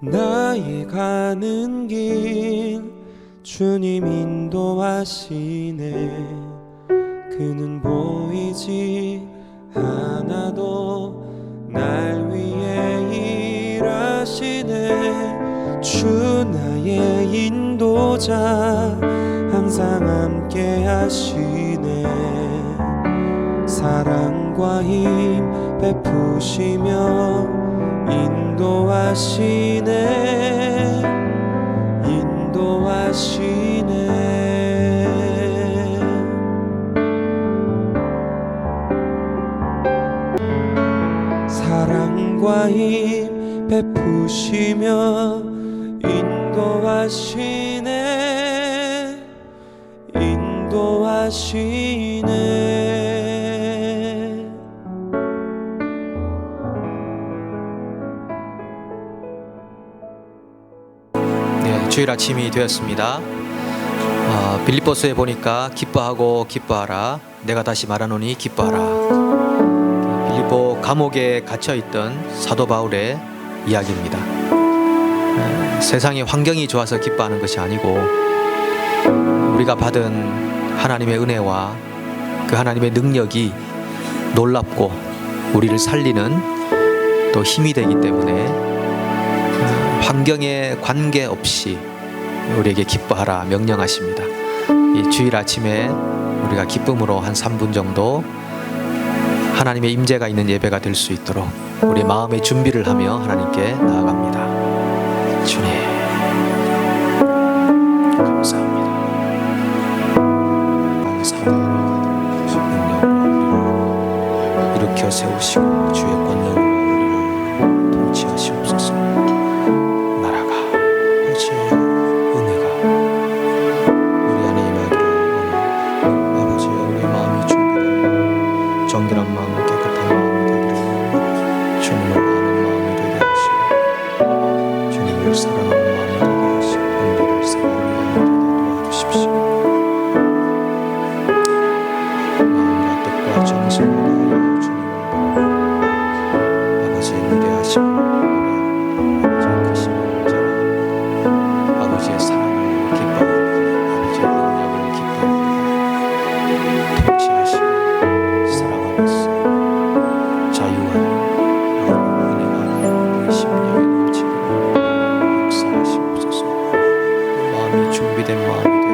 나의 가는 길 주님 인도하시네. 그는 보이지 않아도 날 위해 일하시네. 주 나의 인도자 항상 함께 하시네. 사랑과 힘 베푸시며 인도하시네. 사랑과 힘 베푸시며 인도하시네. 네, 주일 아침이 되었습니다. 빌립보서에 보니까 기뻐하고 기뻐하라. 내가 다시 말하노니 기뻐하라. 빌립보 감옥에 갇혀있던 사도 바울의 이야기입니다. 세상의 환경이 좋아서 기뻐하는 것이 아니고 우리가 받은 하나님의 은혜와 그 하나님의 능력이 놀랍고 우리를 살리는 또 힘이 되기 때문에 환경에 관계없이 우리에게 기뻐하라 명령하십니다. 이 주일 아침에 우리가 기쁨으로 한 3분 정도 하나님의 임재가 있는 예배가 될 수 있도록 우리 마음의 준비를 하며 하나님께 나아갑니다. 주님 감사합니다. 능력으로 우리를 일으켜 세우시고 주의 권능으로 우리를 통치하시옵소서. 나라가 아버지의 은혜가 우리 안에 임하기를 원하옵나이다. 아버지의 우리 마음이 준비되고 정결한 마음 깨끗한 마음이 되기를 원합니다. 주님을 아는 마음이 되게 하시고 주님을 사랑하는 마음이 되게 하시고 은혜를 사랑하는 마음이 되게 도와주십시오. 마음과 뜻과 정성을 다하여 주님을 바라보고 아버지의 위대하심을 노래합니다. 아버지의 크심을 자랑합니다. 아버지의 사랑을 기뻐합니다. 아버지의 능력을 기뻐합니다. 통치하시고 사랑하면서 자유한 은혜가 우리 심령에 넘치도록 역사하시옵소서. 마음이 준비된 마음이 되기를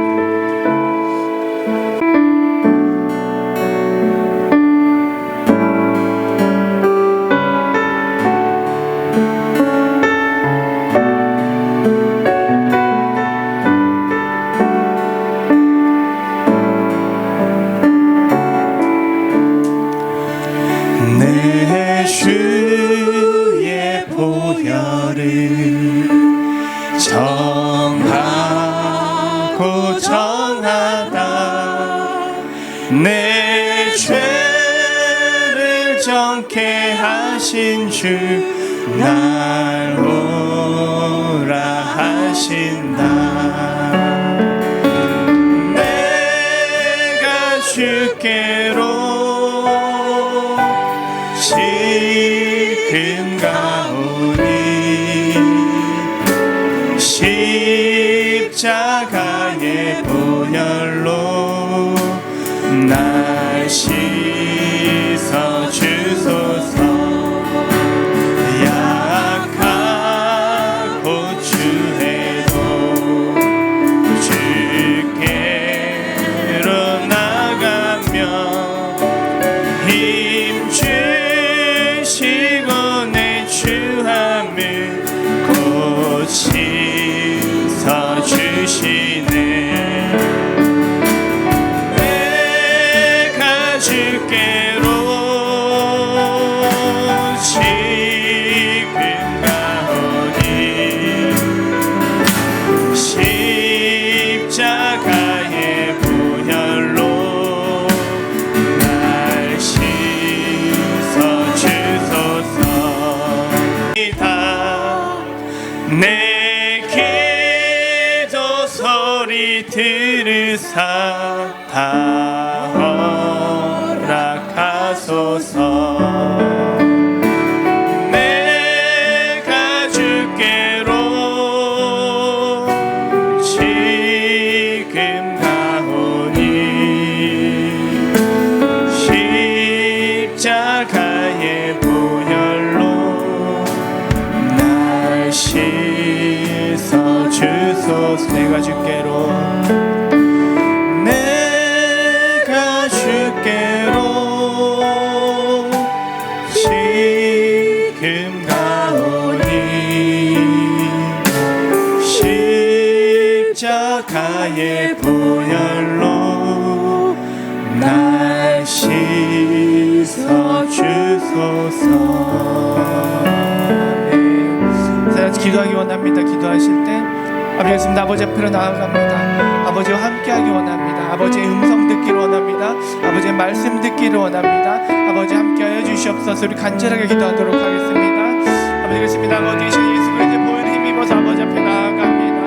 내 주의 보혈을 정하고 정하다 내 죄를 정케 하신 주 날 오라 하신다. 내가 주께로 지금 가오니 십자가의 보혈로 날 씻어 주소서. 약하고 주해도 주께로 나가며 힘 주시고 내 주함을 고치서 주시네. 내가 주께로 지금 가오니 십자가의 보혈로 날 씻어 주소서. 내 기도 소리 들으사 다 허락하소서. 내가 주께로 주소서. 내가 주께로 지금 가오니 십자가의 보혈로 날 씻어 주소서. 기도하기 원합니다. 기도하실 때 아버지 예수님 아버지 앞으로 나아갑니다. 아버지와 함께하기 원합니다. 아버지의 음성 듣기를 원합니다. 아버지의 말씀 듣기를 원합니다. 아버지 함께하여 주시옵소서. 우리 간절하게 기도하도록 하겠습니다. 아버지 예수님 아버지 예수 그리스도의 보혈을 힘입어서 아버지 앞에 나아갑니다.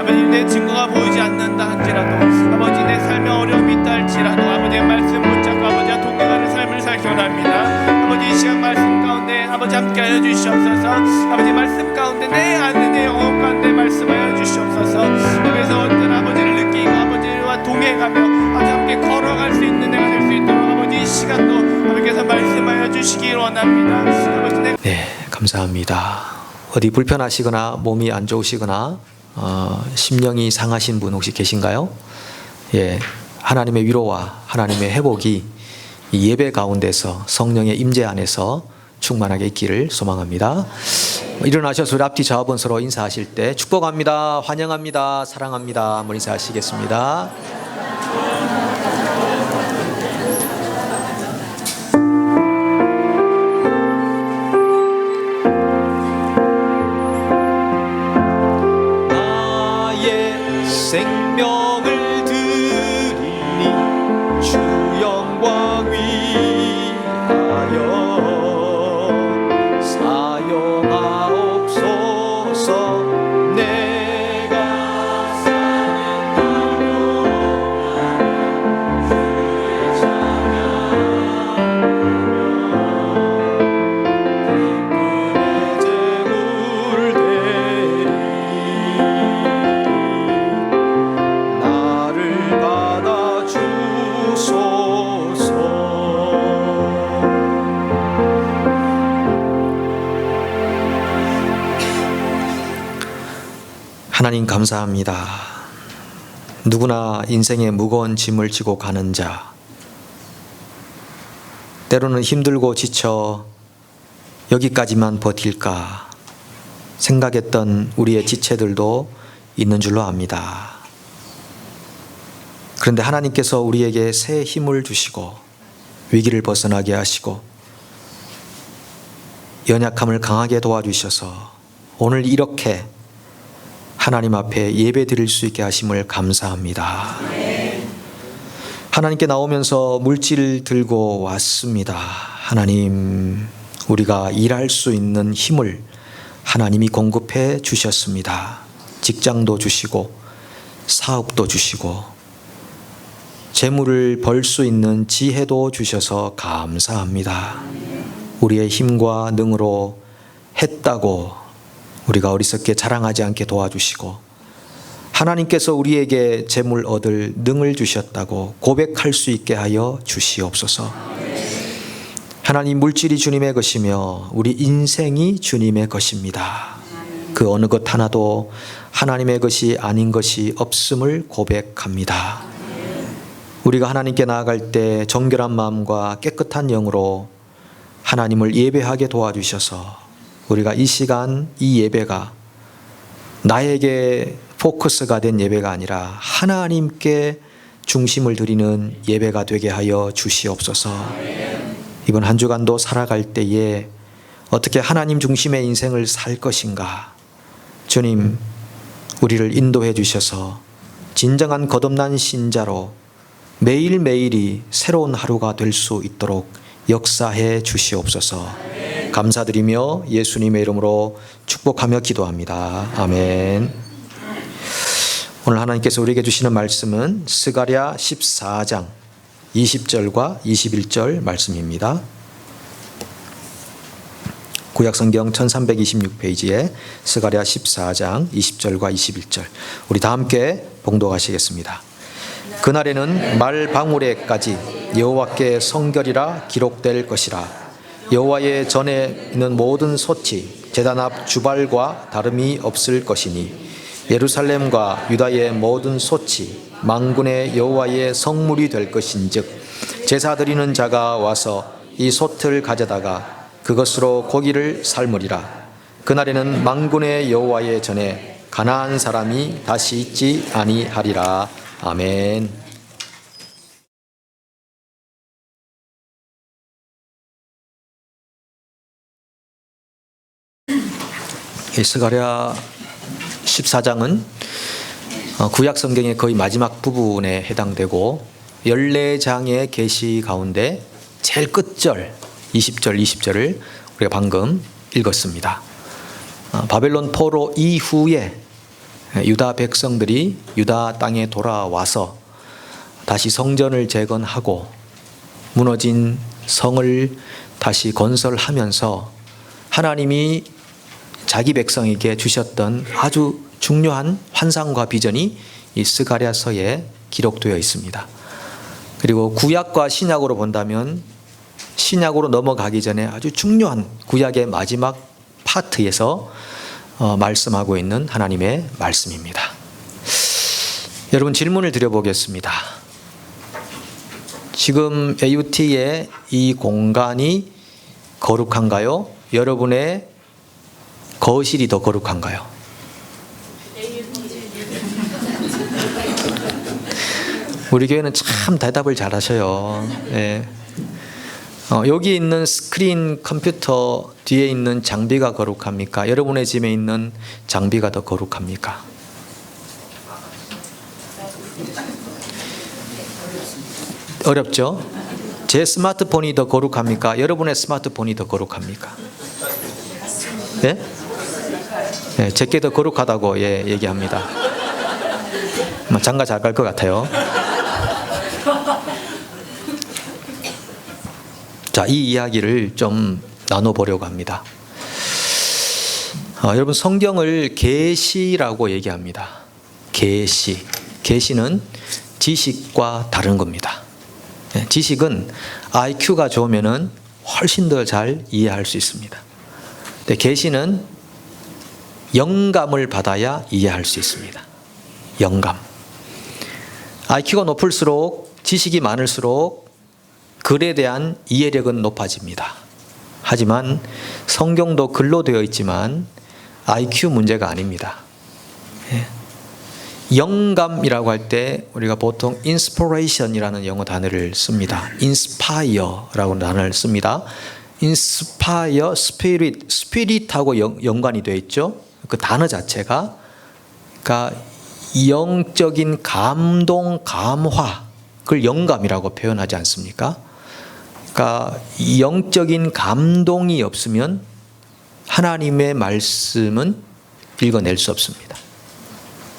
아버지 내 증거가 보이지 않는다 한지라도 아버지 내 삶에 어려움이 있다 할지라도 아버지의 말씀 붙잡고 아버지와 동행하는 삶을 살기 원합니다. 아버지 이 시간 말씀 가운데 아버지 함께하여 주시옵소서. 아버지 말씀 가운데 내 안에 내 영혼 가운데 말씀하여 주시옵소서. 여기서 어떤 아버지를 느끼고 아버지와 동행하며 아버지 함께 걸어갈 수 있는 내가 될 수 있도록 아버지 이 시간도 아버지께서 말씀하여 주시기 원합니다. 아버지 네, 감사합니다. 어디 불편하시거나 몸이 안 좋으시거나 심령이 상하신 분 혹시 계신가요? 예, 하나님의 위로와 하나님의 회복이 이 예배 가운데서 성령의 임재 안에서 충만하게 있기를 소망합니다. 일어나셔서 우리 앞뒤 좌우번 서로 인사하실 때 축복합니다, 환영합니다, 사랑합니다 한번 인사하시겠습니다. 나의 생명을 드리니 주 영광 위하여 사용하옵소서. 내가 사는 주의 찬양하며 제물 되리. 나를 받아 주소서. 하나님 감사합니다. 누구나 인생의 무거운 짐을 지고 가는 자, 때로는 힘들고 지쳐 여기까지만 버틸까 생각했던 우리의 지체들도 있는 줄로 압니다. 그런데 하나님께서 우리에게 새 힘을 주시고 위기를 벗어나게 하시고 연약함을 강하게 도와주셔서 오늘 이렇게 하나님 앞에 예배 드릴 수 있게 하심을 감사합니다. 하나님께 나오면서 물질을 들고 왔습니다. 하나님, 우리가 일할 수 있는 힘을 하나님이 공급해 주셨습니다. 직장도 주시고 사업도 주시고 재물을 벌 수 있는 지혜도 주셔서 감사합니다. 우리의 힘과 능으로 했다고 우리가 어리석게 자랑하지 않게 도와주시고 하나님께서 우리에게 재물 얻을 능을 주셨다고 고백할 수 있게 하여 주시옵소서. 하나님, 물질이 주님의 것이며 우리 인생이 주님의 것입니다. 그 어느 것 하나도 하나님의 것이 아닌 것이 없음을 고백합니다. 우리가 하나님께 나아갈 때 정결한 마음과 깨끗한 영으로 하나님을 예배하게 도와주셔서 우리가 이 시간 이 예배가 나에게 포커스가 된 예배가 아니라 하나님께 중심을 드리는 예배가 되게 하여 주시옵소서. 이번 한 주간도 살아갈 때에 어떻게 하나님 중심의 인생을 살 것인가, 주님 우리를 인도해 주셔서 진정한 거듭난 신자로 매일매일이 새로운 하루가 될 수 있도록 역사해 주시옵소서. 감사드리며 예수님의 이름으로 축복하며 기도합니다. 아멘. 오늘 하나님께서 우리에게 주시는 말씀은 스가랴 14장 20절과 21절 말씀입니다. 구약성경 1326페이지에 스가랴 14장 20절과 21절, 우리 다 함께 봉독하시겠습니다. 그날에는 말 방울에까지 여호와께 성결이라 기록될 것이라. 여호와의 전에 있는 모든 소치 제단 앞 주발과 다름이 없을 것이니 예루살렘과 유다의 모든 소치 만군의 여호와의 성물이 될 것인즉 제사 드리는 자가 와서 이 솥을 가져다가 그것으로 고기를 삶으리라. 그날에는 만군의 여호와의 전에 가나안 사람이 다시 있지 아니하리라. 아멘. 스가랴 14장은 구약 성경의 거의 마지막 부분에 해당되고 14장의 계시 가운데 제일 끝절 20절 20절을 우리가 방금 읽었습니다. 바벨론 포로 이후에 유다 백성들이 유다 땅에 돌아와서 다시 성전을 재건하고 무너진 성을 다시 건설하면서 하나님이 자기 백성에게 주셨던 아주 중요한 환상과 비전이 이 스가랴서에 기록되어 있습니다. 그리고 구약과 신약으로 본다면 신약으로 넘어가기 전에 아주 중요한 구약의 마지막 파트에서 말씀하고 있는 하나님의 말씀입니다. 여러분 질문을 드려보겠습니다. 지금 AUT의 이 공간이 거룩한가요? 여러분의 거실이 더 거룩한가요? 우리 교회는 참 대답을 잘하셔요. 네. 여기 있는 스크린 컴퓨터 뒤에 있는 장비가 거룩합니까? 여러분의 집에 있는 장비가 더 거룩합니까? 어렵죠? 제 스마트폰이 더 거룩합니까? 여러분의 스마트폰이 더 거룩합니까? 네? 네, 제게 더 거룩하다고 얘기합니다. 장가 잘 갈 것 같아요. 자, 이 이야기를 좀 나눠보려고 합니다. 여러분 성경을 계시라고 얘기합니다. 계시는 지식과 다른 겁니다. 지식은 IQ가 좋으면은 훨씬 더 잘 이해할 수 있습니다. 근데 계시는 영감을 받아야 이해할 수 있습니다. 영감. IQ가 높을수록 지식이 많을수록 글에 대한 이해력은 높아집니다. 하지만 성경도 글로 되어 있지만 IQ 문제가 아닙니다. 영감이라고 할 때 우리가 보통 inspiration이라는 영어 단어를 씁니다. inspire라고 단어를 씁니다. inspire, spirit하고 연관이 되어 있죠. 그 단어 자체가 그러니까 영적인 감동, 감화, 그걸 영감이라고 표현하지 않습니까? 그러니까 영적인 감동이 없으면 하나님의 말씀은 읽어낼 수 없습니다.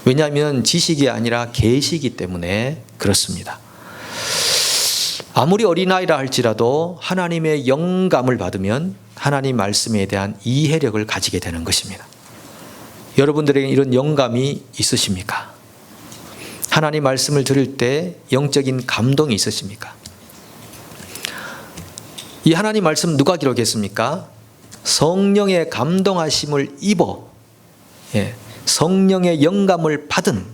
왜냐하면 지식이 아니라 계시이기 때문에 그렇습니다. 아무리 어린아이라 할지라도 하나님의 영감을 받으면 하나님 말씀에 대한 이해력을 가지게 되는 것입니다. 여러분들에게 이런 영감이 있으십니까? 하나님 말씀을 들을 때 영적인 감동이 있으십니까? 이 하나님 말씀 누가 기록했습니까? 성령의 감동하심을 입어 성령의 영감을 받은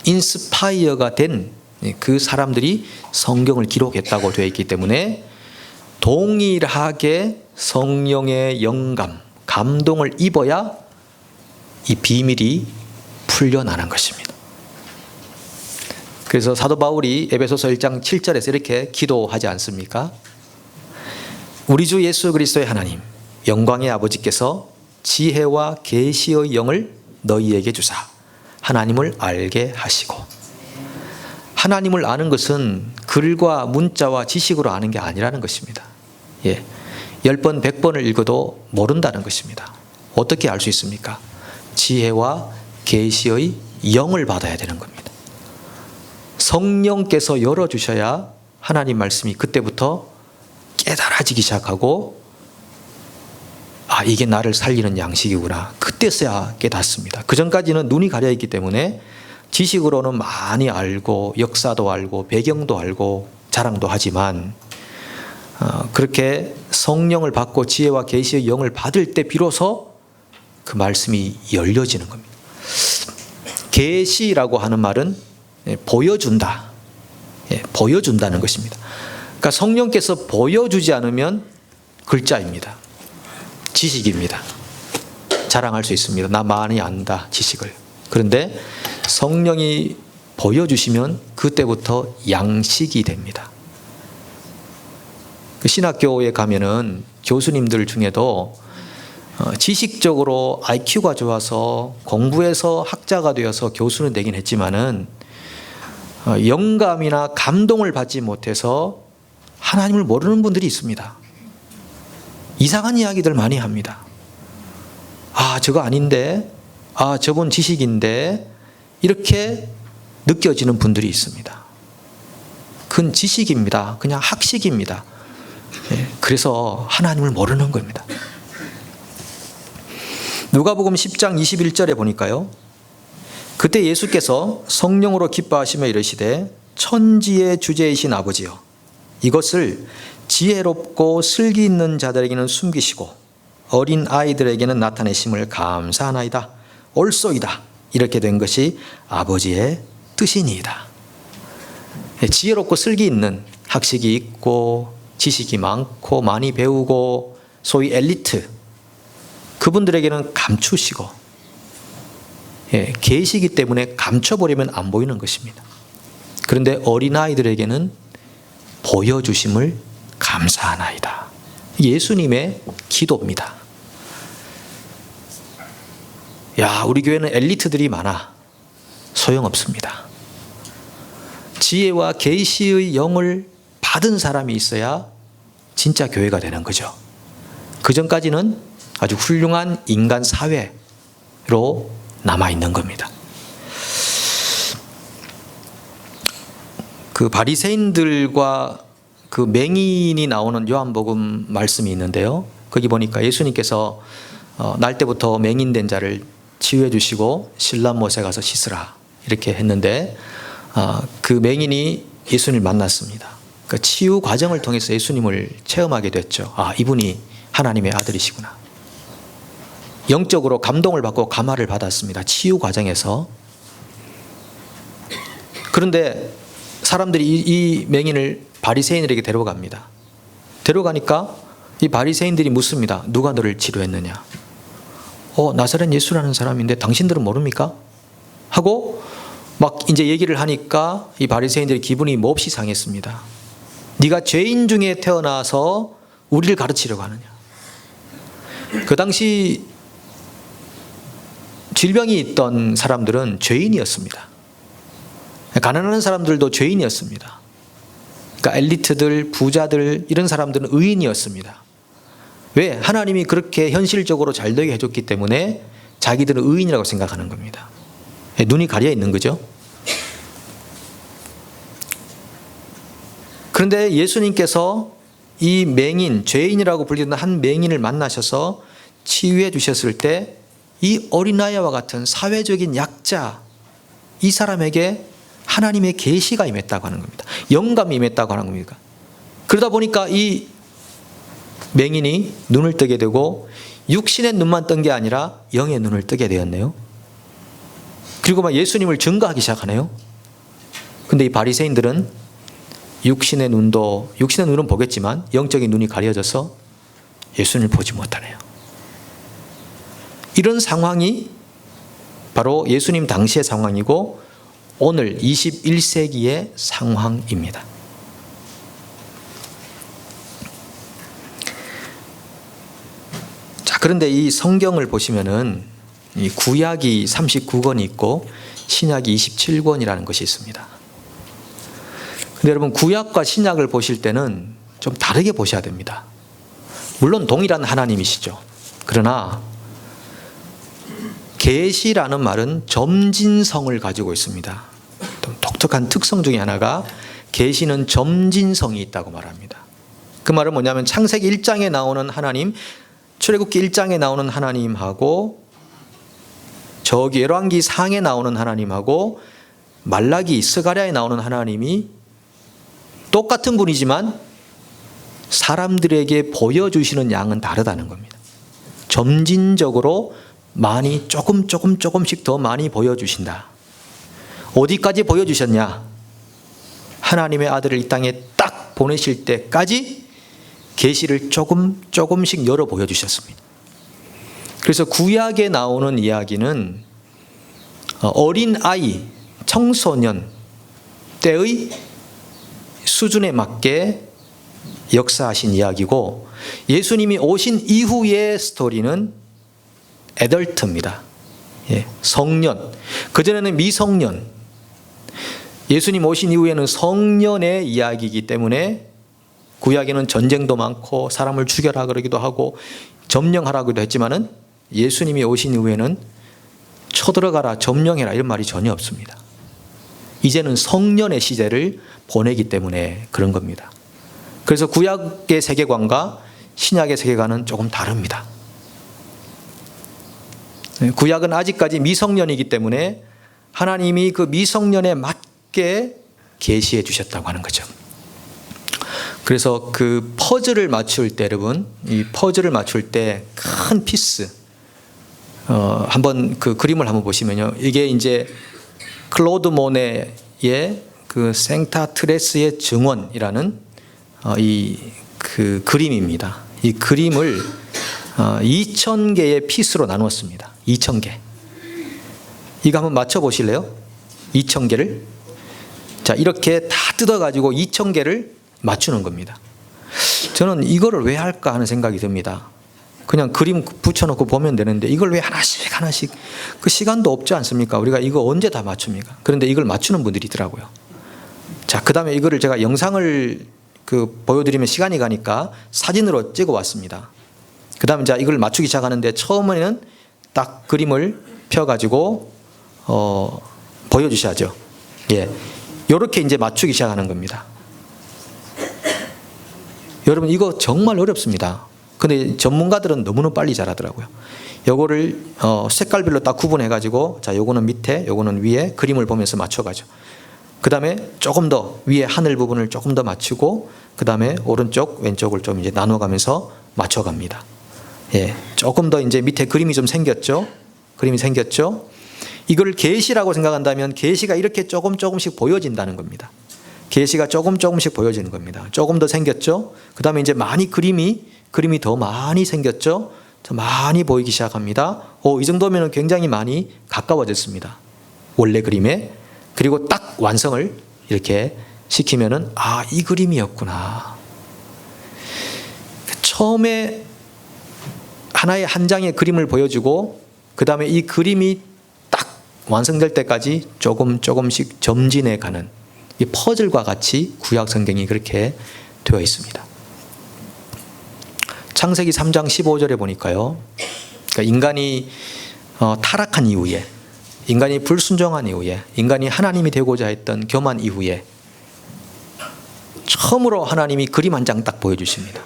인스파이어가 된 그 사람들이 성경을 기록했다고 되어 있기 때문에 동일하게 성령의 영감, 감동을 입어야 이 비밀이 풀려나는 것입니다. 그래서 사도 바울이 에베소서 1장 7절에서 이렇게 기도하지 않습니까? 우리 주 예수 그리스도의 하나님, 영광의 아버지께서 지혜와 계시의 영을 너희에게 주사 하나님을 알게 하시고. 하나님을 아는 것은 글과 문자와 지식으로 아는 게 아니라는 것입니다. 10번, 100번을 읽어도 모른다는 것입니다. 어떻게 알 수 있습니까? 지혜와 계시의 영을 받아야 되는 겁니다. 성령께서 열어주셔야 하나님 말씀이 그때부터 깨달아지기 시작하고 이게 나를 살리는 양식이구나. 그때서야 깨닫습니다. 그 전까지는 눈이 가려있기 때문에 지식으로는 많이 알고 역사도 알고 배경도 알고 자랑도 하지만 그렇게 성령을 받고 지혜와 계시의 영을 받을 때 비로소 그 말씀이 열려지는 겁니다. 계시라고 하는 말은 보여준다. 보여준다는 것입니다. 그러니까 성령께서 보여주지 않으면 글자입니다. 지식입니다. 자랑할 수 있습니다. 나 많이 안다, 지식을. 그런데 성령이 보여주시면 그때부터 양식이 됩니다. 그 신학교에 가면은 교수님들 중에도 지식적으로 IQ가 좋아서 공부해서 학자가 되어서 교수는 되긴 했지만은 영감이나 감동을 받지 못해서 하나님을 모르는 분들이 있습니다. 이상한 이야기들 많이 합니다. 아, 저거 아닌데, 아, 저건 지식인데, 이렇게 느껴지는 분들이 있습니다. 그건 지식입니다. 그냥 학식입니다. 그래서 하나님을 모르는 겁니다. 누가복음 10장 21절에 보니까요, 그때 예수께서 성령으로 기뻐하시며 이르시되 천지의 주제이신 아버지여, 이것을 지혜롭고 슬기 있는 자들에게는 숨기시고 어린 아이들에게는 나타내심을 감사하나이다. 옳소이다. 이렇게 된 것이 아버지의 뜻이니이다. 지혜롭고 슬기 있는, 학식이 있고 지식이 많고 많이 배우고 소위 엘리트, 그분들에게는 감추시고, 계시기 때문에 감춰버리면 안 보이는 것입니다. 그런데 어린아이들에게는 보여주심을 감사하나이다. 예수님의 기도입니다. 야, 우리 교회는 엘리트들이 많아. 소용없습니다. 지혜와 계시의 영을 받은 사람이 있어야 진짜 교회가 되는 거죠. 그 전까지는 아주 훌륭한 인간 사회로 남아있는 겁니다. 그 바리새인들과 그 맹인이 나오는 요한복음 말씀이 있는데요, 거기 보니까 예수님께서 날 때부터 맹인된 자를 치유해 주시고 신람못에 가서 씻으라 이렇게 했는데, 그 맹인이 예수님을 만났습니다. 그 치유 과정을 통해서 예수님을 체험하게 됐죠. 아, 이분이 하나님의 아들이시구나. 영적으로 감동을 받고 감화를 받았습니다. 치유 과정에서. 그런데 사람들이 이 맹인을 바리새인들에게 데려갑니다. 데려가니까 이 바리새인들이 묻습니다. 누가 너를 치료했느냐? 나사렛 예수라는 사람인데 당신들은 모릅니까? 하고 막 이제 얘기를 하니까 이 바리새인들의 기분이 몹시 상했습니다. 네가 죄인 중에 태어나서 우리를 가르치려고 하느냐? 그 당시 질병이 있던 사람들은 죄인이었습니다. 가난한 사람들도 죄인이었습니다. 그러니까 엘리트들, 부자들 이런 사람들은 의인이었습니다. 왜? 하나님이 그렇게 현실적으로 잘 되게 해줬기 때문에 자기들은 의인이라고 생각하는 겁니다. 눈이 가려 있는 거죠. 그런데 예수님께서 이 맹인, 죄인이라고 불리는 한 맹인을 만나셔서 치유해 주셨을 때 이 어린아이와 같은 사회적인 약자, 이 사람에게 하나님의 계시가 임했다고 하는 겁니다. 영감이 임했다고 하는 겁니다. 그러다 보니까 이 맹인이 눈을 뜨게 되고 육신의 눈만 뜬 게 아니라 영의 눈을 뜨게 되었네요. 그리고 막 예수님을 증거하기 시작하네요. 근데 이 바리새인들은 육신의 눈은 보겠지만 영적인 눈이 가려져서 예수님을 보지 못하네요. 이런 상황이 바로 예수님 당시의 상황이고 오늘 21세기의 상황입니다. 자, 그런데 이 성경을 보시면은 이 구약이 39권이 있고 신약이 27권이라는 것이 있습니다. 근데 여러분, 구약과 신약을 보실 때는 좀 다르게 보셔야 됩니다. 물론 동일한 하나님이시죠. 그러나 계시라는 말은 점진성을 가지고 있습니다. 독특한 특성 중에 하나가 계시는 점진성이 있다고 말합니다. 그 말은 뭐냐면 창세기 1장에 나오는 하나님, 출애굽기 1장에 나오는 하나님하고 저기 열왕기 상에 나오는 하나님하고 말라기 스가랴에 나오는 하나님이 똑같은 분이지만 사람들에게 보여주시는 양은 다르다는 겁니다. 점진적으로 많이 조금씩 더 많이 보여주신다. 어디까지 보여주셨냐? 하나님의 아들을 이 땅에 딱 보내실 때까지 계시를 조금씩 열어 보여주셨습니다. 그래서 구약에 나오는 이야기는 어린 아이, 청소년 때의 수준에 맞게 역사하신 이야기고, 예수님이 오신 이후의 스토리는 애덜트입니다. 예, 성년. 그전에는 미성년. 예수님 오신 이후에는 성년의 이야기이기 때문에 구약에는 전쟁도 많고 사람을 죽여라 그러기도 하고 점령하라고도 했지만은 예수님이 오신 이후에는 쳐들어가라, 점령해라 이런 말이 전혀 없습니다. 이제는 성년의 시대를 보내기 때문에 그런 겁니다. 그래서 구약의 세계관과 신약의 세계관은 조금 다릅니다. 구약은 아직까지 미성년이기 때문에 하나님이 그 미성년에 맞게 계시해 주셨다고 하는 거죠. 그래서 그 퍼즐을 맞출 때, 여러분, 이 퍼즐을 맞출 때 큰 피스, 한번 그 그림을 한번 보시면요, 이게 이제 클로드 모네의 그 생타트레스의 증언이라는 이 그 그림입니다. 이 그림을 2,000개의 피스로 나누었습니다. 2,000개. 이거 한번 맞춰 보실래요? 2,000개를. 자, 이렇게 다 뜯어가지고 2,000개를 맞추는 겁니다. 저는 이거를 왜 할까 하는 생각이 듭니다. 그냥 그림 붙여놓고 보면 되는데 이걸 왜 하나씩 그 시간도 없지 않습니까? 우리가 이거 언제 다 맞춥니까? 그런데 이걸 맞추는 분들이 있더라고요. 자, 그 다음에 이거를 제가 영상을 보여드리면 시간이 가니까 사진으로 찍어 왔습니다. 그 다음에 자, 이걸 맞추기 시작하는데 처음에는 딱 그림을 펴가지고 보여주셔야죠. 예, 이렇게 이제 맞추기 시작하는 겁니다. 여러분, 이거 정말 어렵습니다. 근데 전문가들은 너무너무 빨리 잘하더라고요. 요거를 색깔별로 딱 구분해가지고, 자, 요거는 밑에, 요거는 위에 그림을 보면서 맞춰가죠. 그 다음에 조금 더 위에 하늘 부분을 조금 더 맞추고, 그 다음에 오른쪽, 왼쪽을 좀 이제 나눠가면서 맞춰갑니다. 예, 조금 더 이제 밑에 그림이 좀 생겼죠? 그림이 생겼죠? 이걸 계시라고 생각한다면 계시가 이렇게 조금씩 보여진다는 겁니다. 계시가 조금씩 보여지는 겁니다. 조금 더 생겼죠? 그 다음에 이제 많이 그림이 더 많이 생겼죠? 더 많이 보이기 시작합니다. 이 정도면 굉장히 많이 가까워졌습니다. 원래 그림에. 그리고 딱 완성을 이렇게 시키면은, 아, 이 그림이었구나. 처음에 하나의 한 장의 그림을 보여주고, 그 다음에 이 그림이 딱 완성될 때까지 조금씩 점진해 가는, 이 퍼즐과 같이 구약 성경이 그렇게 되어 있습니다. 창세기 3장 15절에 보니까요, 그러니까 인간이 타락한 이후에, 인간이 불순종한 이후에, 인간이 하나님이 되고자 했던 교만 이후에 처음으로 하나님이 그림 한 장 딱 보여주십니다.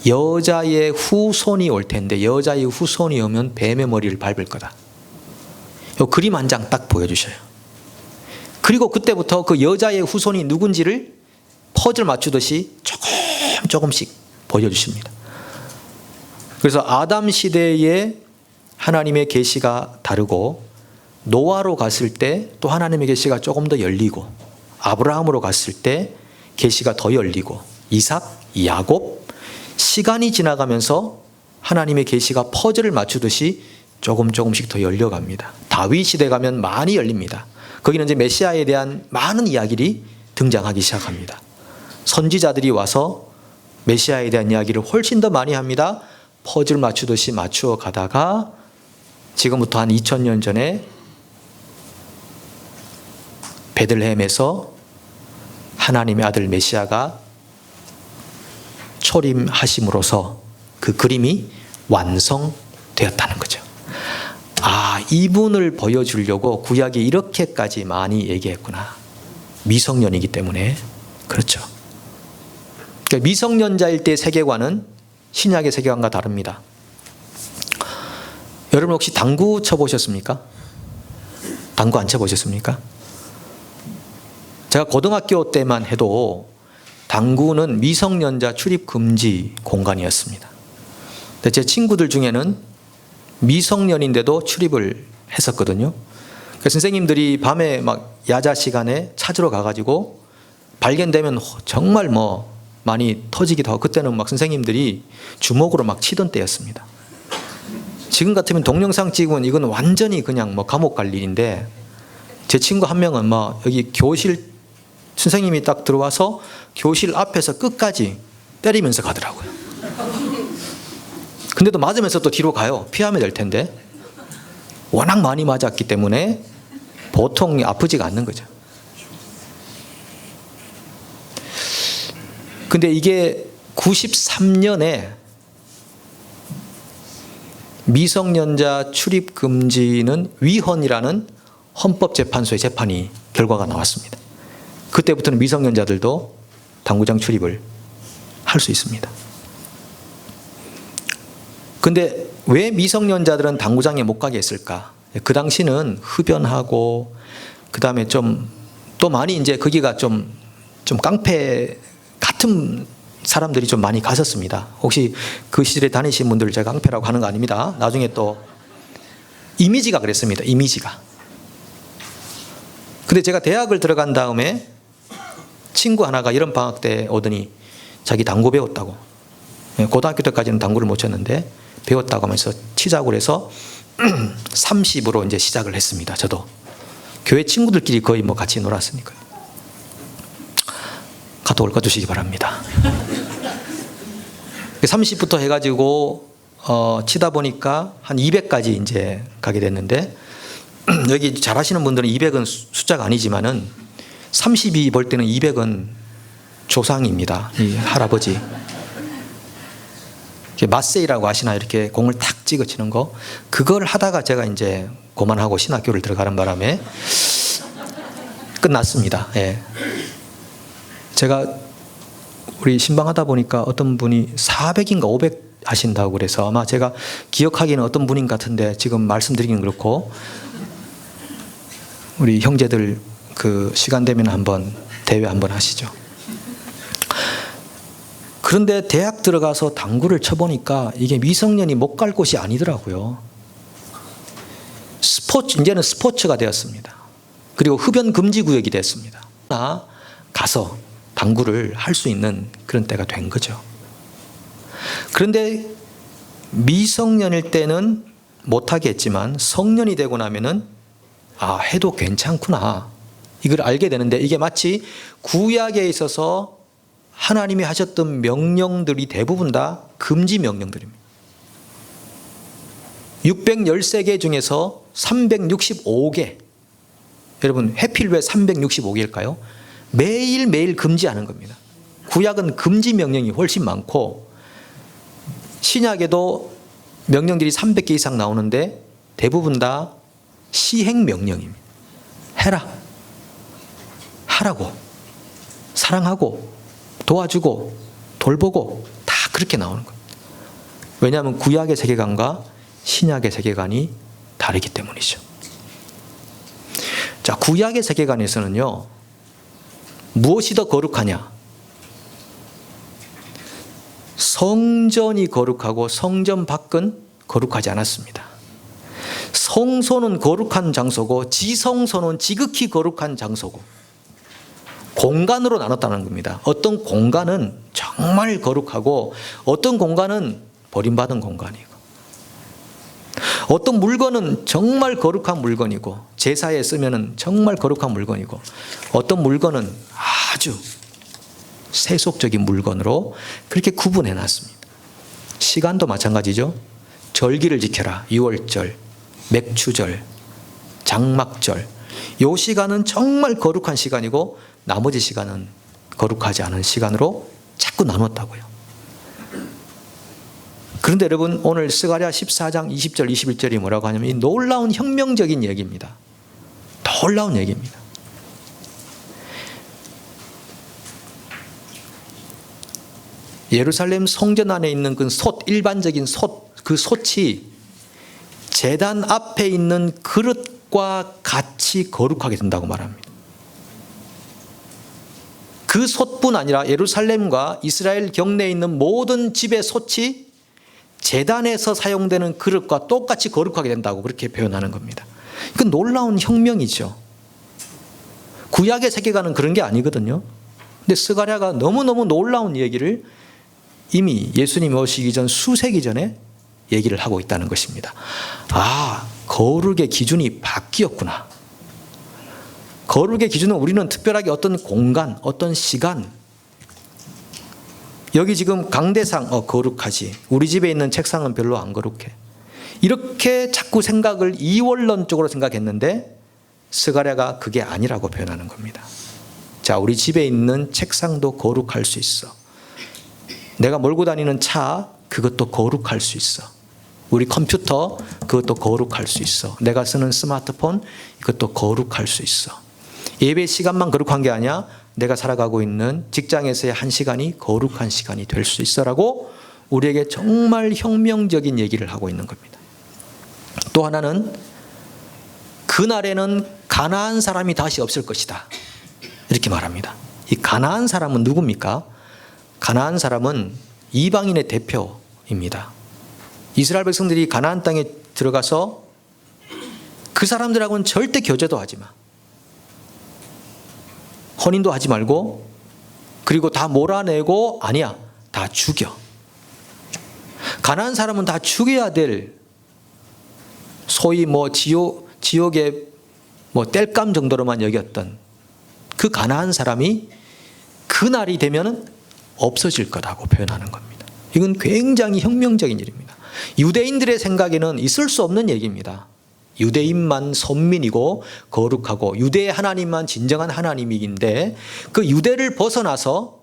여자의 후손이 올 텐데 여자의 후손이 오면 뱀의 머리를 밟을 거다. 요 그림 한 장 딱 보여주셔요. 그리고 그때부터 그 여자의 후손이 누군지를 퍼즐 맞추듯이 조금씩 보여주십니다. 그래서 아담 시대에 하나님의 계시가 다르고, 노아로 갔을 때 또 하나님의 계시가 조금 더 열리고, 아브라함으로 갔을 때 계시가 더 열리고, 이삭, 야곱, 시간이 지나가면서 하나님의 계시가 퍼즐을 맞추듯이 조금씩 더 열려갑니다. 다윗 시대 가면 많이 열립니다. 거기는 이제 메시아에 대한 많은 이야기들이 등장하기 시작합니다. 선지자들이 와서 메시아에 대한 이야기를 훨씬 더 많이 합니다. 퍼즐 맞추듯이 맞추어 가다가 지금부터 한 2000년 전에 베들레헴에서 하나님의 아들 메시아가 초림하심으로써 그 그림이 완성되었다는 거죠. 아, 이분을 보여주려고 구약이 이렇게까지 많이 얘기했구나. 미성년이기 때문에. 그렇죠. 그러니까 미성년자일 때 세계관은 신약의 세계관과 다릅니다. 여러분 혹시 당구 쳐보셨습니까? 당구 안 쳐보셨습니까? 제가 고등학교 때만 해도 당구는 미성년자 출입 금지 공간이었습니다. 근데 제 친구들 중에는 미성년인데도 출입을 했었거든요. 선생님들이 밤에 막 야자 시간에 찾으러 가가지고 발견되면 정말 뭐 많이 터지기도 하고, 그때는 막 선생님들이 주먹으로 막 치던 때였습니다. 지금 같으면 동영상 찍으면 이건 완전히 그냥 뭐 감옥 갈 일인데, 제 친구 한 명은 막 여기 교실 선생님이 딱 들어와서 교실 앞에서 끝까지 때리면서 가더라고요. 근데도 맞으면서 또 뒤로 가요. 피하면 될 텐데. 워낙 많이 맞았기 때문에 보통 아프지가 않는 거죠. 근데 이게 93년에 미성년자 출입 금지는 위헌이라는 헌법재판소의 재판이 결과가 나왔습니다. 그때부터는 미성년자들도 당구장 출입을 할 수 있습니다. 근데 왜 미성년자들은 당구장에 못 가게 했을까? 그 당시는 흡연하고, 그 다음에 또 많이 이제 거기가 좀 깡패 같은 사람들이 좀 많이 갔었습니다. 혹시 그 시절에 다니신 분들을 제가 깡패라고 하는 거 아닙니다. 나중에 또 이미지가 그랬습니다. 이미지가. 근데 제가 대학을 들어간 다음에 친구 하나가 여름 방학 때 오더니 자기 당구 배웠다고. 고등학교 때까지는 당구를 못 쳤는데 배웠다고 하면서 치자고 해서 30으로 이제 시작을 했습니다. 저도 교회 친구들끼리 거의 뭐 같이 놀았으니까요. 가도 올까 주시기 바랍니다. 30부터 해가지고 치다 보니까 한 200까지 이제 가게 됐는데, 여기 잘 하시는 분들은 200은 숫자가 아니지만은 30이 볼 때는 200은 조상입니다. 이 할아버지. 마세이라고 하시나, 이렇게 공을 탁 찍어 치는 거. 그걸 하다가 제가 이제 그만하고 신학교를 들어가는 바람에 끝났습니다. 예. 제가 우리 신방하다 보니까 어떤 분이 400인가 500 하신다고 그래서, 아마 제가 기억하기는 어떤 분인 것 같은데 지금 말씀드리기는 그렇고, 우리 형제들 그 시간 되면 한번 대회 한번 하시죠. 그런데 대학 들어가서 당구를 쳐보니까 이게 미성년이 못 갈 곳이 아니더라고요. 이제는 스포츠가 되었습니다. 그리고 흡연 금지 구역이 됐습니다. 가서 당구를 할 수 있는 그런 때가 된 거죠. 그런데 미성년일 때는 못하게 했지만 성년이 되고 나면은 해도 괜찮구나, 이걸 알게 되는데, 이게 마치 구약에 있어서 하나님이 하셨던 명령들이 대부분 다 금지 명령들입니다. 613개 중에서 365개, 여러분 해필 왜 365개일까요? 매일매일 금지하는 겁니다. 구약은 금지 명령이 훨씬 많고, 신약에도 명령들이 300개 이상 나오는데 대부분 다 시행 명령입니다. 해라, 하라고, 사랑하고, 도와주고, 돌보고, 다 그렇게 나오는 거예요. 왜냐하면 구약의 세계관과 신약의 세계관이 다르기 때문이죠. 자, 구약의 세계관에서는요, 무엇이 더 거룩하냐? 성전이 거룩하고 성전 밖은 거룩하지 않았습니다. 성소는 거룩한 장소고 지성소는 지극히 거룩한 장소고, 공간으로 나눴다는 겁니다. 어떤 공간은 정말 거룩하고 어떤 공간은 버림받은 공간이고, 어떤 물건은 정말 거룩한 물건이고 제사에 쓰면은 정말 거룩한 물건이고, 어떤 물건은 아주 세속적인 물건으로 그렇게 구분해 놨습니다. 시간도 마찬가지죠. 절기를 지켜라. 6월절, 맥추절, 장막절. 이 시간은 정말 거룩한 시간이고 나머지 시간은 거룩하지 않은 시간으로 자꾸 나눴다고요. 그런데 여러분, 오늘 스가랴 14장 20절 21절이 뭐라고 하냐면 이 놀라운 혁명적인 얘기입니다. 놀라운 얘기입니다. 예루살렘 성전 안에 있는 그 솥, 일반적인 솥, 그 솥이 제단 앞에 있는 그릇과 같이 거룩하게 된다고 말합니다. 그 솥뿐 아니라 예루살렘과 이스라엘 경내에 있는 모든 집의 솥이 제단에서 사용되는 그릇과 똑같이 거룩하게 된다고 그렇게 표현하는 겁니다. 이건 놀라운 혁명이죠. 구약의 세계관은 그런 게 아니거든요. 근데 스가랴가 너무너무 놀라운 얘기를 이미 예수님이 오시기 전 수세기 전에 얘기를 하고 있다는 것입니다. 아, 거룩의 기준이 바뀌었구나. 거룩의 기준은 우리는 특별하게 어떤 공간, 어떤 시간, 여기 지금 강대상 거룩하지, 우리 집에 있는 책상은 별로 안 거룩해, 이렇게 자꾸 생각을 이원론적으로 생각했는데 스가랴가 그게 아니라고 표현하는 겁니다. 자, 우리 집에 있는 책상도 거룩할 수 있어. 내가 몰고 다니는 차, 그것도 거룩할 수 있어. 우리 컴퓨터, 그것도 거룩할 수 있어. 내가 쓰는 스마트폰, 이것도 거룩할 수 있어. 예배 시간만 거룩한 게 아니야. 내가 살아가고 있는 직장에서의 한 시간이 거룩한 시간이 될 수 있어라고 우리에게 정말 혁명적인 얘기를 하고 있는 겁니다. 또 하나는 그날에는 가나안 사람이 다시 없을 것이다, 이렇게 말합니다. 이 가나안 사람은 누굽니까? 가나안 사람은 이방인의 대표입니다. 이스라엘 백성들이 가나안 땅에 들어가서 그 사람들하고는 절대 교제도 하지 마, 혼인도 하지 말고, 그리고 다 몰아내고, 아니야, 다 죽여. 가나안 사람은 다 죽여야 될, 소위 지옥의 땔감 정도로만 여겼던 그 가나안 사람이 그날이 되면 없어질 거라고 표현하는 겁니다. 이건 굉장히 혁명적인 일입니다. 유대인들의 생각에는 있을 수 없는 얘기입니다. 유대인만 선민이고 거룩하고 유대의 하나님만 진정한 하나님인데, 그 유대를 벗어나서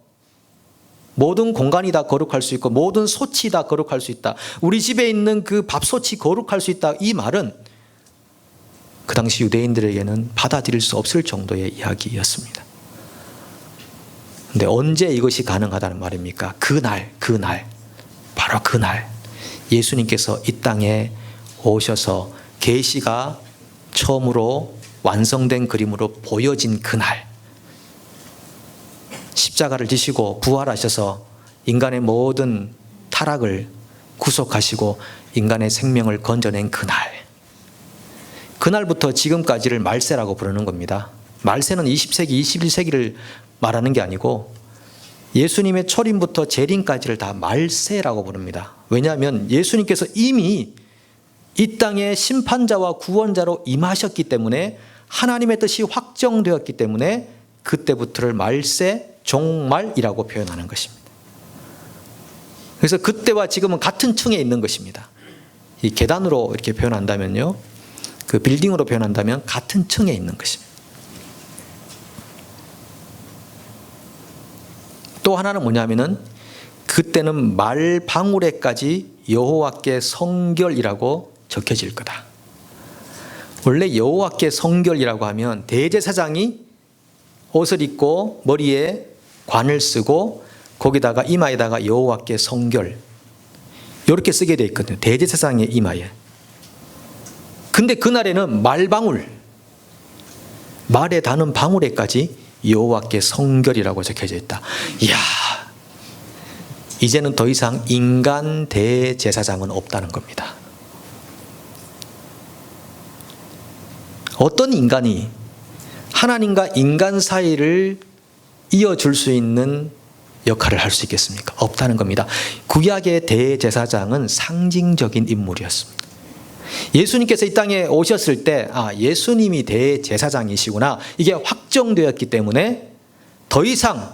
모든 공간이 다 거룩할 수 있고 모든 소치 다 거룩할 수 있다, 우리 집에 있는 그 밥솥이 거룩할 수 있다, 이 말은 그 당시 유대인들에게는 받아들일 수 없을 정도의 이야기였습니다. 그런데 언제 이것이 가능하다는 말입니까? 그날, 바로 그날 예수님께서 이 땅에 오셔서 계시가 처음으로 완성된 그림으로 보여진 그날, 십자가를 지시고 부활하셔서 인간의 모든 타락을 구속하시고 인간의 생명을 건져낸 그날부터 지금까지를 말세라고 부르는 겁니다. 말세는 20세기, 21세기를 말하는 게 아니고 예수님의 초림부터 재림까지를 다 말세라고 부릅니다. 왜냐하면 예수님께서 이미 이 땅에 심판자와 구원자로 임하셨기 때문에, 하나님의 뜻이 확정되었기 때문에 그때부터를 말세, 종말이라고 표현하는 것입니다. 그래서 그때와 지금은 같은 층에 있는 것입니다. 이 계단으로 이렇게 표현한다면요, 그 빌딩으로 표현한다면 같은 층에 있는 것입니다. 또 하나는 뭐냐면은 그때는 말방울에까지 여호와께 성결이라고 적혀질 거다. 원래 여호와께 성결이라고 하면 대제사장이 옷을 입고 머리에 관을 쓰고 거기다가 이마에다가 여호와께 성결, 이렇게 쓰게 되어 있거든요. 대제사장의 이마에. 근데 그날에는 말방울, 말에 닿는 방울에까지 여호와께 성결이라고 적혀져 있다. 이야, 이제는 더 이상 인간 대제사장은 없다는 겁니다. 어떤 인간이 하나님과 인간 사이를 이어줄 수 있는 역할을 할 수 있겠습니까? 없다는 겁니다. 구약의 대제사장은 상징적인 인물이었습니다. 예수님께서 이 땅에 오셨을 때, 예수님이 대제사장이시구나, 이게 확정되었기 때문에 더 이상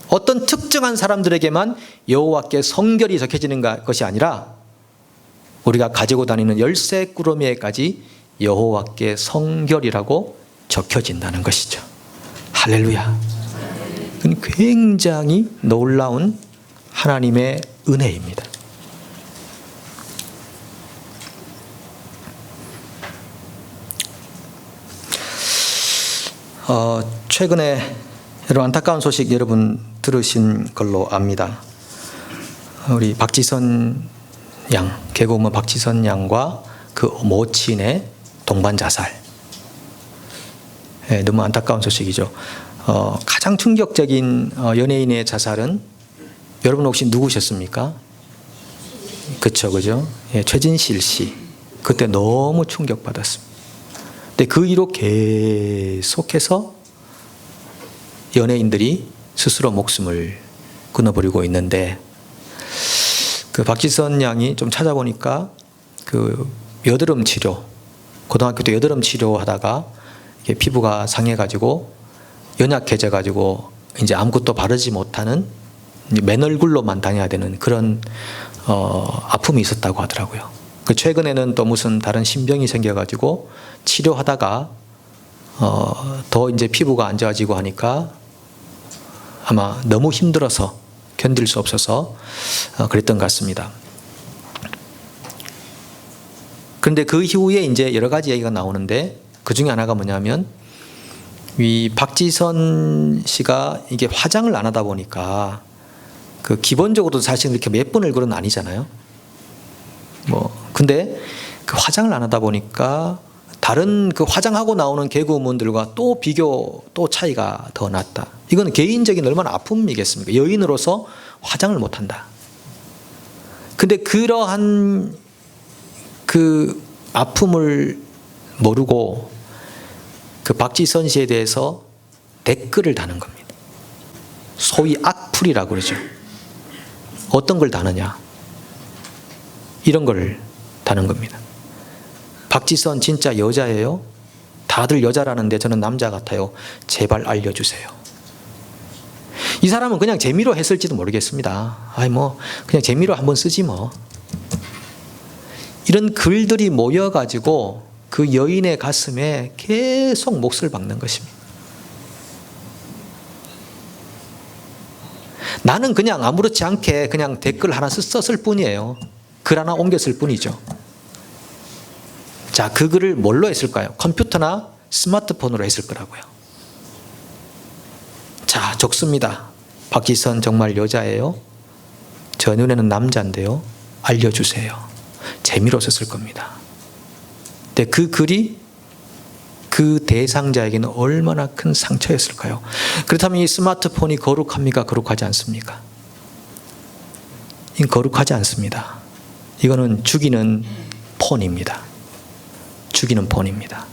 어떤 특정한 사람들에게만 여호와께 성결이 적혀지는 것이 아니라 우리가 가지고 다니는 열쇠 꾸러미에까지 여호와께 성결이라고 적혀진다는 것이죠. 할렐루야. 그건 굉장히 놀라운 하나님의 은혜입니다. 최근에 여러분 안타까운 소식 여러분 들으신 걸로 압니다. 우리 박지선 양, 개그우먼 박지선 양과 그 모친의 동반 자살. 너무 안타까운 소식이죠. 가장 충격적인 연예인의 자살은 여러분 혹시 누구셨습니까? 그죠? 최진실 씨. 그때 너무 충격받았습니다. 근데 그 이로 계속해서 연예인들이 스스로 목숨을 끊어버리고 있는데, 그 박지선 양이 좀 찾아보니까 그 여드름 치료, 고등학교 때 여드름 치료하다가 이게 피부가 상해가지고 연약해져가지고 이제 아무것도 바르지 못하는 이제 맨 얼굴로만 다녀야 되는 그런 아픔이 있었다고 하더라고요. 그 최근에는 또 무슨 다른 신병이 생겨가지고 치료하다가 더 이제 피부가 안 좋아지고 하니까 아마 너무 힘들어서 견딜 수 없어서 그랬던 것 같습니다. 그런데 그 이후에 이제 여러 가지 얘기가 나오는데, 그 중에 하나가 뭐냐면, 이 박지선 씨가 이게 화장을 안 하다 보니까 그 기본적으로 사실 이렇게 예쁜 얼굴은 아니잖아요. 근데 그 화장을 안 하다 보니까 다른 그 화장하고 나오는 개그우먼들과 또 비교, 또 차이가 더 났다. 이건 개인적인 얼마나 아픔이겠습니까? 여인으로서 화장을 못 한다. 근데 그러한 그 아픔을 모르고 그 박지선 씨에 대해서 댓글을 다는 겁니다. 소위 악플이라고 그러죠. 어떤 걸 다느냐? 이런 걸 다는 겁니다. 박지선 진짜 여자예요? 다들 여자라는데 저는 남자 같아요. 제발 알려주세요. 이 사람은 그냥 재미로 했을지도 모르겠습니다. 그냥 재미로 한번 쓰지 뭐. 이런 글들이 모여가지고 그 여인의 가슴에 계속 몫을 박는 것입니다. 나는 그냥 아무렇지 않게 그냥 댓글 하나 썼을 뿐이에요. 글 하나 옮겼을 뿐이죠. 자, 그 글을 뭘로 했을까요? 컴퓨터나 스마트폰으로 했을 거라고요. 자, 적습니다. 박지선 정말 여자예요? 저 눈에는 남자인데요. 알려주세요. 재미로 썼을 겁니다. 근데 그 글이 그 대상자에게는 얼마나 큰 상처였을까요? 그렇다면 이 스마트폰이 거룩합니까? 거룩하지 않습니까? 이건 거룩하지 않습니다. 이거는 죽이는 폰입니다. 죽이는 폰입니다.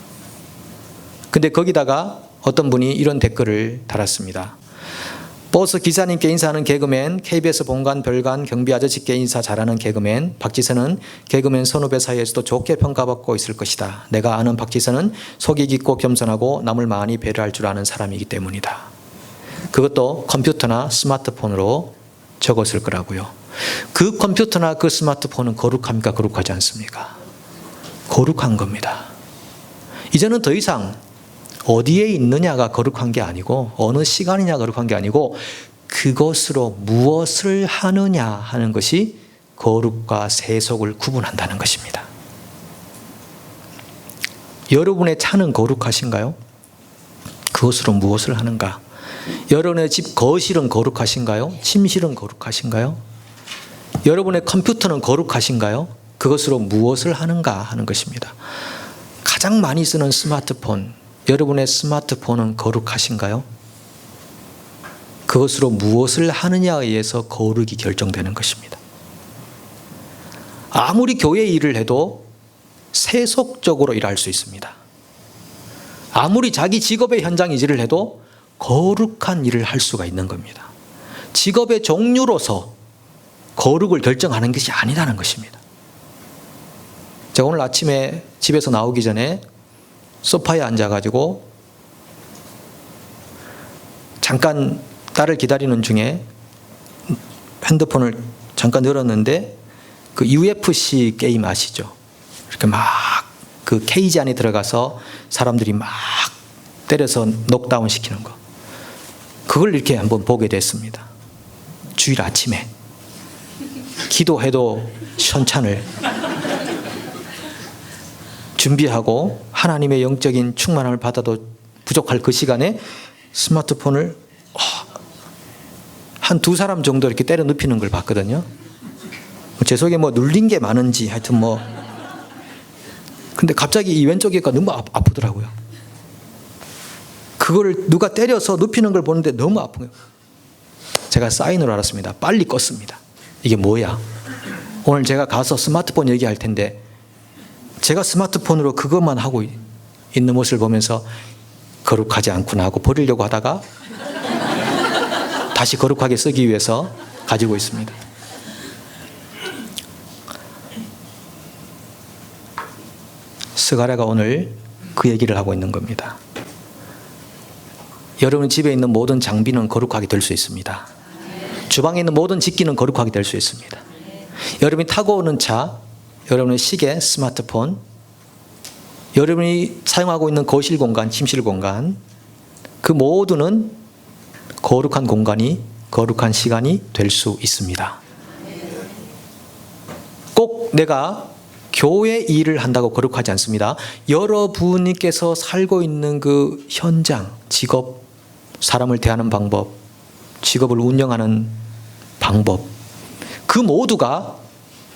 근데 거기다가 어떤 분이 이런 댓글을 달았습니다. 버스 기사님께 인사하는 개그맨, KBS 본관, 별관, 경비 아저씨께 인사 잘하는 개그맨, 박지선은 개그맨 선후배 사이에서도 좋게 평가받고 있을 것이다. 내가 아는 박지선은 속이 깊고 겸손하고 남을 많이 배려할 줄 아는 사람이기 때문이다. 그것도 컴퓨터나 스마트폰으로 적었을 거라고요. 그 컴퓨터나 그 스마트폰은 거룩합니까? 거룩하지 않습니까? 거룩한 겁니다. 이제는 더 이상 어디에 있느냐가 거룩한 게 아니고, 어느 시간이냐 거룩한 게 아니고, 그것으로 무엇을 하느냐 하는 것이 거룩과 세속을 구분한다는 것입니다. 여러분의 차는 거룩하신가요? 그것으로 무엇을 하는가? 여러분의 집 거실은 거룩하신가요? 침실은 거룩하신가요? 여러분의 컴퓨터는 거룩하신가요? 그것으로 무엇을 하는가 하는 것입니다. 가장 많이 쓰는 스마트폰, 여러분의 스마트폰은 거룩하신가요? 그것으로 무엇을 하느냐에 의해서 거룩이 결정되는 것입니다. 아무리 교회 일을 해도 세속적으로 일할 수 있습니다. 아무리 자기 직업의 현장 이지를 해도 거룩한 일을 할 수가 있는 겁니다. 직업의 종류로서 거룩을 결정하는 것이 아니라는 것입니다. 제가 오늘 아침에 집에서 나오기 전에 소파에 앉아가지고 잠깐 딸을 기다리는 중에 핸드폰을 잠깐 열었는데, 그 UFC 게임 아시죠? 이렇게 막 그 케이지 안에 들어가서 사람들이 막 때려서 녹다운 시키는 거, 그걸 이렇게 한번 보게 됐습니다. 주일 아침에 기도해도 시원찮을 준비하고 하나님의 영적인 충만함을 받아도 부족할 그 시간에 스마트폰을 한 두 사람 정도 이렇게 때려 눕히는 걸 봤거든요. 제 속에 눌린 게 많은지 하여튼 근데 갑자기 이 왼쪽 귀가 너무 아프더라고요. 그걸 누가 때려서 눕히는 걸 보는데 너무 아픈 거예요. 제가 사인으로 알았습니다. 빨리 껐습니다. 이게 뭐야? 오늘 제가 가서 스마트폰 얘기할 텐데 제가 스마트폰으로 그것만 하고 있는 모습을 보면서 거룩하지 않구나 하고 버리려고 하다가 다시 거룩하게 쓰기 위해서 가지고 있습니다. 스가랴가 오늘 그 얘기를 하고 있는 겁니다. 여러분 집에 있는 모든 장비는 거룩하게 될 수 있습니다. 주방에 있는 모든 집기는 거룩하게 될 수 있습니다. 여러분이 타고 오는 차, 여러분의 시계, 스마트폰, 여러분이 사용하고 있는 거실 공간, 침실 공간, 그 모두는 거룩한 공간이, 거룩한 시간이 될 수 있습니다. 꼭 내가 교회 일을 한다고 거룩하지 않습니다. 여러분께서 살고 있는 그 현장, 직업, 사람을 대하는 방법, 직업을 운영하는 방법, 그 모두가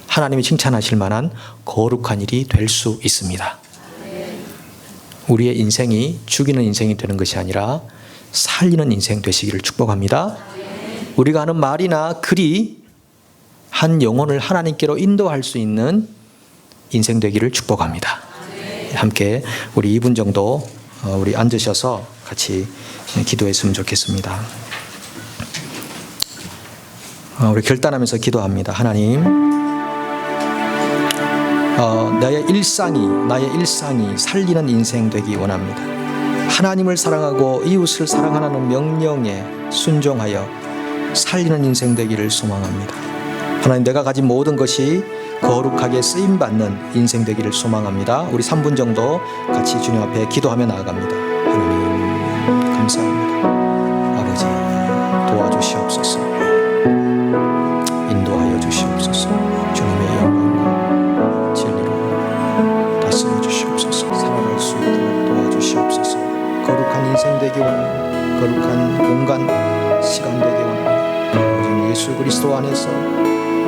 하나님이 칭찬하실 만한 거룩한 일이 될 수 있습니다. 우리의 인생이 죽이는 인생이 되는 것이 아니라 살리는 인생 되시기를 축복합니다. 우리가 하는 말이나 글이 한 영혼을 하나님께로 인도할 수 있는 인생 되기를 축복합니다. 함께 우리 2분 정도 우리 앉으셔서 같이 기도했으면 좋겠습니다. 우리 결단하면서 기도합니다. 하나님, 나의 일상이 살리는 인생 되기 원합니다. 하나님을 사랑하고 이웃을 사랑하는 명령에 순종하여 살리는 인생 되기를 소망합니다. 하나님, 내가 가진 모든 것이 거룩하게 쓰임받는 인생 되기를 소망합니다. 우리 3분 정도 같이 주님 앞에 기도하며 나아갑니다. 하나님 감사합니다. 아버지 도와주시옵소서. 인도하여 주시옵소서. 주님의 영광과 진리로 다스려 주시옵소서. 살아갈 수 있도록 도와주시옵소서. 거룩한 인생 되기 원합니다. 거룩한 공간, 시간 되기 원합니다. 오직 예수 그리스도 안에서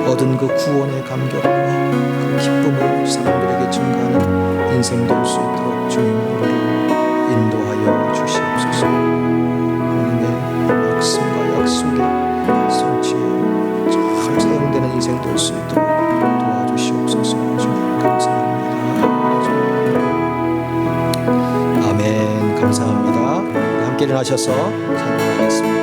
얻은 그 구원의 감격과 그 기쁨을 사람들에게 증가하는 인생 될 수 있도록 주님 우리를 인도하여 주시옵소서. 하나님의 말씀과 약속에 성취에 잘 사용되는 인생 될 수 있도록 도와주시옵소서. 주님 감사합니다. 아멘. 감사합니다. 함께 일어나셔서 찬양하겠습니다.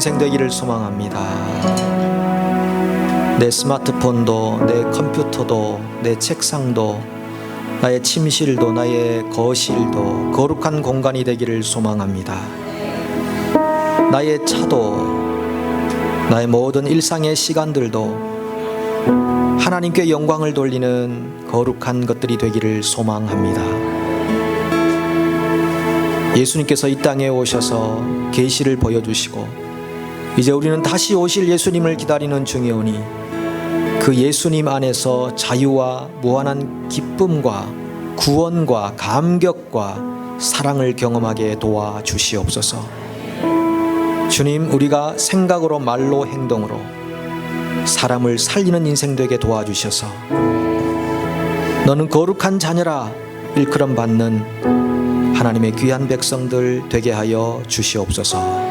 인생 되기를 소망합니다. 내 스마트폰도, 내 컴퓨터도, 내 책상도, 나의 침실도, 나의 거실도 거룩한 공간이 되기를 소망합니다. 나의 차도, 나의 모든 일상의 시간들도 하나님께 영광을 돌리는 거룩한 것들이 되기를 소망합니다. 예수님께서 이 땅에 오셔서 계시를 보여주시고 이제 우리는 다시 오실 예수님을 기다리는 중이오니 그 예수님 안에서 자유와 무한한 기쁨과 구원과 감격과 사랑을 경험하게 도와주시옵소서. 주님, 우리가 생각으로 말로 행동으로 사람을 살리는 인생 되게 도와주셔서 너는 거룩한 자녀라 일컬음 받는 하나님의 귀한 백성들 되게 하여 주시옵소서.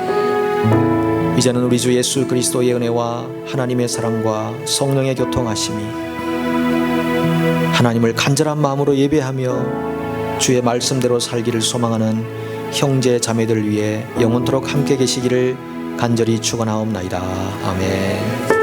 이제는 우리 주 예수 그리스도의 은혜와 하나님의 사랑과 성령의 교통하심이 하나님을 간절한 마음으로 예배하며 주의 말씀대로 살기를 소망하는 형제 자매들 위해 영원토록 함께 계시기를 간절히 축원하옵나이다. 아멘.